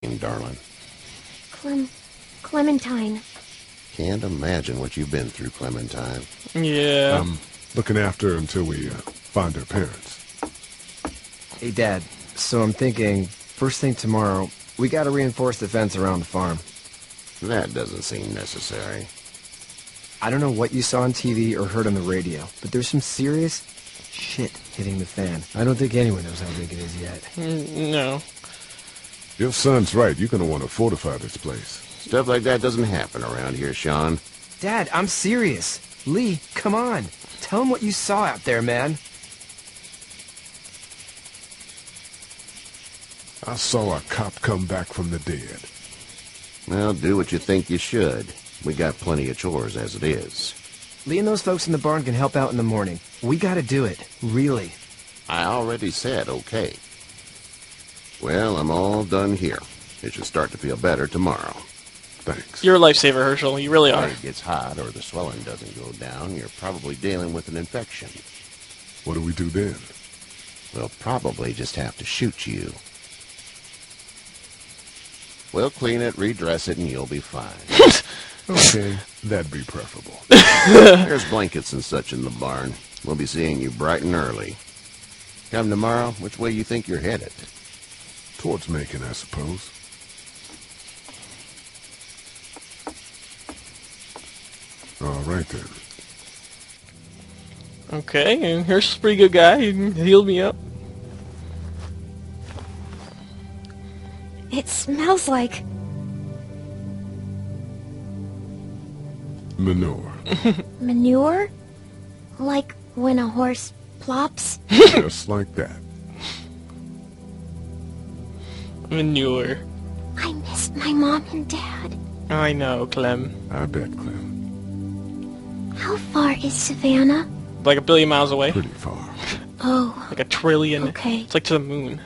darling? Clementine. Can't imagine what you've been through, Clementine. Yeah. I'm looking after her until we find her parents. Hey, Dad. So I'm thinking, first thing tomorrow, we gotta reinforce the fence around the farm. That doesn't seem necessary. I don't know what you saw on TV or heard on the radio, but there's some serious shit hitting the fan. I don't think anyone knows how big it is yet. No. Your son's right. You're gonna want to fortify this place. Stuff like that doesn't happen around here, Sean. Dad, I'm serious. Lee, come on. Tell him what you saw out there, man. I saw a cop come back from the dead. Well, do what you think you should. We got plenty of chores as it is. Lee and those folks in the barn can help out in the morning. We gotta do it. Really. I already said okay. Well, I'm all done here. It should start to feel better tomorrow. Thanks. You're a lifesaver, Herschel. You really are. If it gets hot or the swelling doesn't go down, you're probably dealing with an infection. What do we do then? We'll probably just have to shoot you. We'll clean it, redress it, and you'll be fine. Okay, that'd be preferable. There's blankets and such in the barn. We'll be seeing you bright and early. Come tomorrow, which way you think you're headed? Towards Macon, I suppose. All right, then. Okay, and Herschel's a pretty good guy. He healed me up. It smells like... Manure. manure? Like when a horse plops? Just like that. Manure. I miss my mom and dad. I know, Clem. I bet, Clem. How far is Savannah? Like a billion miles away. Pretty far. Oh, Like a trillion. okay. It's like to the moon.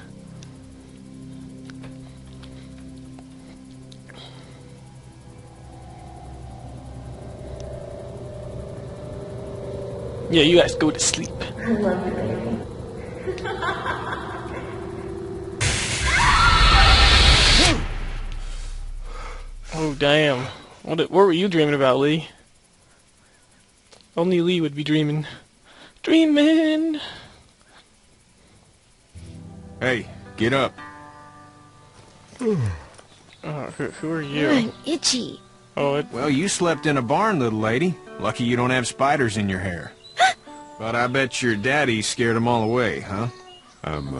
Yeah, you guys go to sleep. I love you, baby. Oh, damn. What were you dreaming about, Lee? Only Lee would be dreaming. Dreaming! Hey, get up. Oh, who are you? I'm itchy. Oh, Well, you slept in a barn, little lady. Lucky you don't have spiders in your hair. But I bet your daddy scared them all away, huh? I'm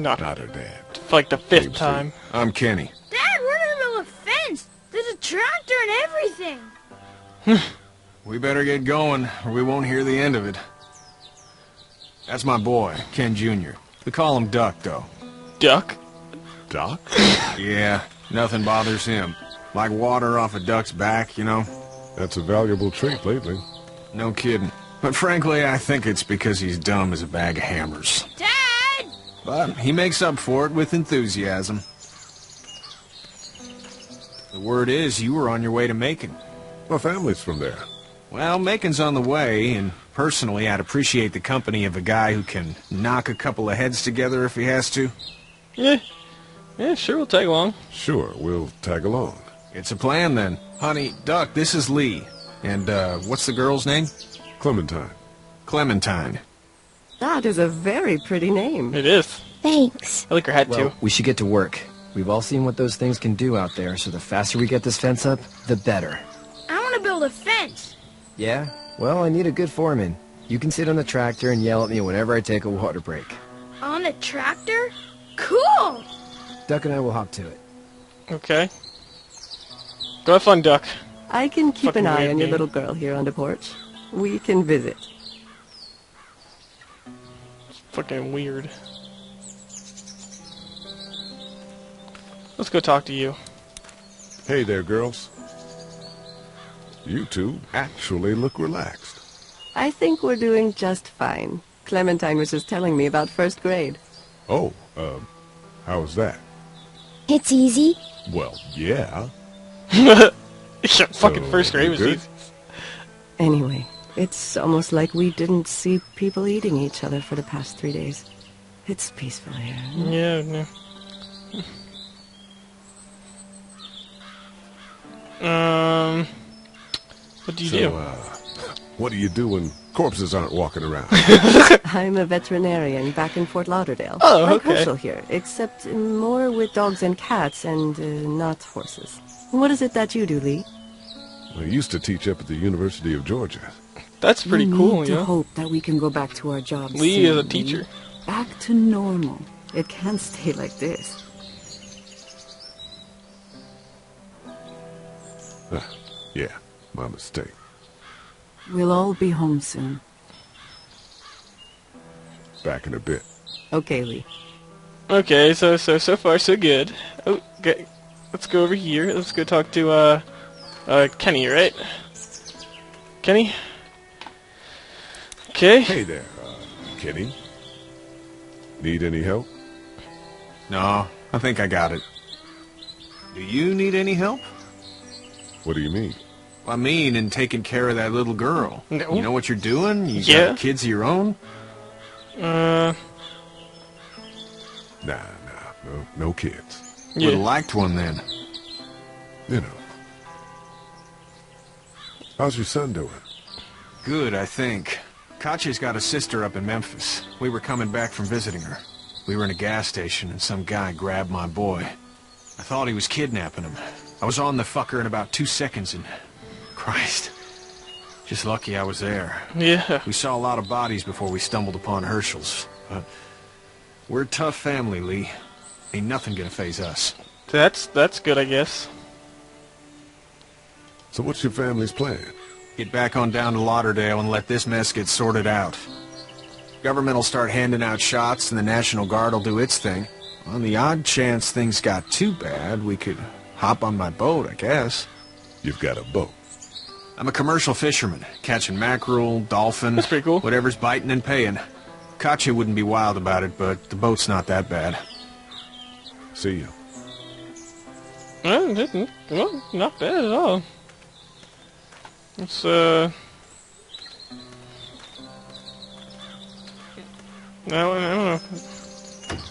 Not- not her dad. for like the fifth Same time. I'm Kenny. Dad, we're in the middle of a fence. There's a tractor and everything. We better get going, or we won't hear the end of it. That's my boy, Ken Jr. We call him Duck, though. Duck? Doc? Yeah, nothing bothers him. Like water off a duck's back, you know? That's a valuable trait lately. No kidding. But frankly, I think it's because he's dumb as a bag of hammers. Dad! But he makes up for it with enthusiasm. The word is you were on your way to Macon. My family's from there. Well, Macon's on the way, and personally, I'd appreciate the company of a guy who can knock a couple of heads together if he has to. Yeah. Yeah, sure, we'll tag along. Sure, we'll tag along. It's a plan, then. Honey, Duck, this is Lee. And, what's the girl's name? Clementine. Clementine. That is a very pretty name. It is. Thanks. I like her hat, Well, too. we should get to work. We've all seen what those things can do out there, so the faster we get this fence up, the better. I want to build a fence. Yeah? Well, I need a good foreman. You can sit on the tractor and yell at me whenever I take a water break. On the tractor? Cool! Duck and I will hop to it. Okay. Go have fun, Duck. I can keep Fucking an eye weird on your name. little girl here on the porch. We can visit. Fucking weird. Let's go talk to you. Hey there, girls. You two actually look relaxed. I think we're doing just fine. Clementine was just telling me about first grade. Oh, how was that? It's easy. Well, yeah. Fucking first grade was good? easy. Anyway, it's almost like we didn't see people eating each other for the past 3 days. It's peaceful here. Yeah, no. What do you So, do? what do you do when corpses aren't walking around? I'm a veterinarian back in Fort Lauderdale. Oh, like okay. Herschel here, except more with dogs and cats and not horses. What is it that you do, Lee? I used to teach up at the University of Georgia. That's pretty We cool, need to yeah. hope that we can go back to our jobs Lee is soon, a teacher. Back to normal. It can't stay like this. Yeah, my mistake. We'll all be home soon. Back in a bit. Okay, Lee. Okay, so far so good. Oh, okay. Let's go over here. Let's go talk to Kenny, right? Kenny? Okay. Hey there, Kenny. Need any help? No, I think I got it. Do you need any help? What do you mean? I mean, in taking care of that little girl. No. You know what you're doing? You Yeah. got kids of your own? Nah, no kids. Yeah. Would've liked one then. You know. How's your son doing? Good, I think. Katya's got a sister up in Memphis. We were coming back from visiting her. We were in a gas station and some guy grabbed my boy. I thought he was kidnapping him. I was on the fucker in about 2 seconds and... Christ. Just lucky I was there. Yeah. We saw a lot of bodies before we stumbled upon Herschel's. But we're a tough family, Lee. Ain't nothing gonna faze us. That's good, I guess. So what's your family's plan? Get back on down to Lauderdale and let this mess get sorted out. Government will start handing out shots and the National Guard will do its thing. On the odd chance things got too bad, we could hop on my boat, I guess. You've got a boat. I'm a commercial fisherman, catching mackerel, dolphin, That's pretty cool. whatever's biting and paying. Katya wouldn't be wild about it, but the boat's not that bad. See you. Well, not bad at all. It's no, I don't know.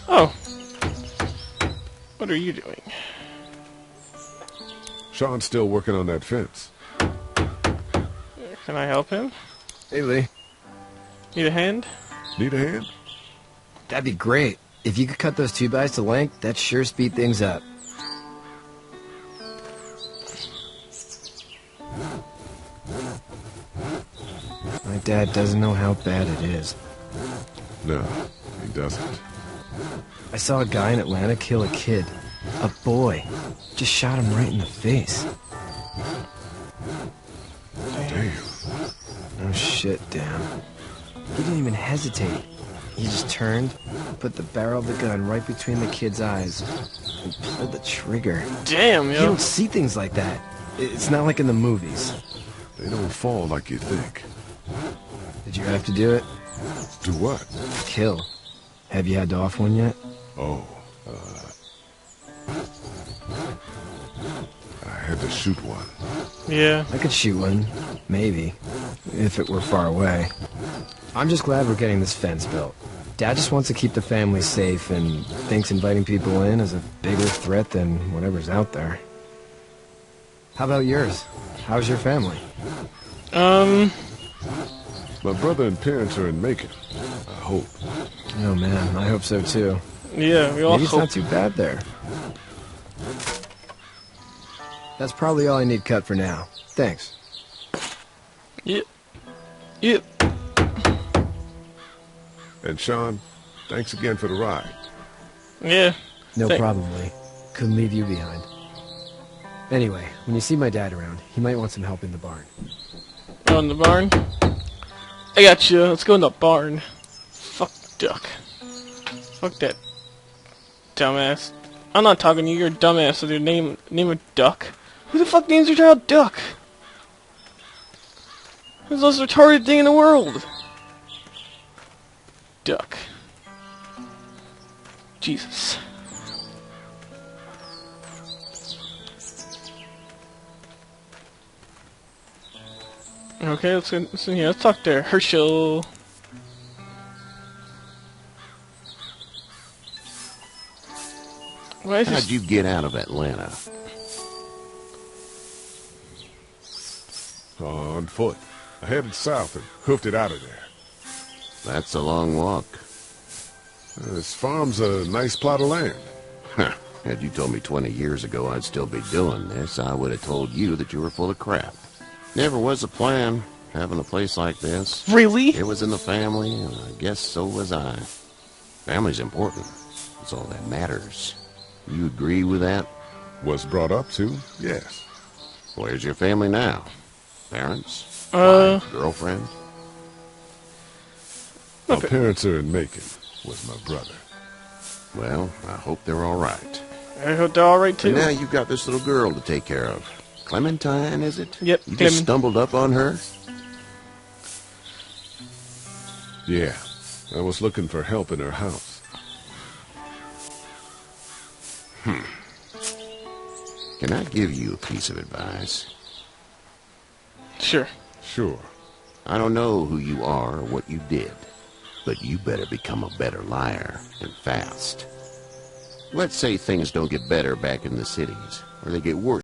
Oh, what are you doing? Sean's still working on that fence. Can I help him? Hey, Lee. Need a hand? Need a hand? That'd be great. If you could cut those 2x to length, that'd sure speed things up. My dad doesn't know how bad it is. No, he doesn't. I saw a guy in Atlanta kill a kid. A boy. Just shot him right in the face. Damn. Oh shit, Dan. He didn't even hesitate. He just turned, put the barrel of the gun right between the kid's eyes, and pulled the trigger. Damn, You yo. don't see things like that. It's not like in the movies. They don't fall like you think. Did you have to do it? Do what? Kill. Have you had to off one yet? Oh, I had to shoot one. Yeah. I could shoot one. Maybe. If it were far away. I'm just glad we're getting this fence built. Dad just wants to keep the family safe and thinks inviting people in is a bigger threat than whatever's out there. How about yours? How's your family? My brother and parents are in Macon. I hope. Oh man, I hope so too. Yeah, we all Maybe it's hope. not too bad there. That's probably all I need cut for now. Thanks. Yep. Yep. And Sean, thanks again for the ride. Yeah. No Thank- problem, Lee. Couldn't leave you behind. Anyway, when you see my dad around, he might want some help in the barn. Go in the barn. I got you. Let's go in the barn. Fuck duck. Fuck that dumbass. I'm not talking to you. You're a dumbass with your name a duck. Who the fuck names your child Duck? Who's the most retarded thing in the world? Duck. Jesus. Okay, let's in here. Let's talk to Herschel. Why is How'd this? you get out of Atlanta? On foot. I headed south and hoofed it out of there. That's a long walk. This farm's a nice plot of land. Huh. Had you told me 20 years ago I'd still be doing this, I would have told you that you were full of crap. Never was a plan, having a place like this. Really? It was in the family, and I guess so was I. Family's important. It's all that matters. You agree with that? Was brought up to, yes. Where's your family now? Parents? Uh... Wife? Girlfriend? My parents are in Macon, with my brother. Well, I hope they're all right. I hope they're alright too. And now you've got this little girl to take care of. Clementine, is it? Yep, You Clement. just stumbled up on her? Yeah, I was looking for help in her house. Can I give you a piece of advice? Sure. Sure. I don't know who you are or what you did, but you better become a better liar, and fast. Let's say things don't get better back in the cities, or they get worse.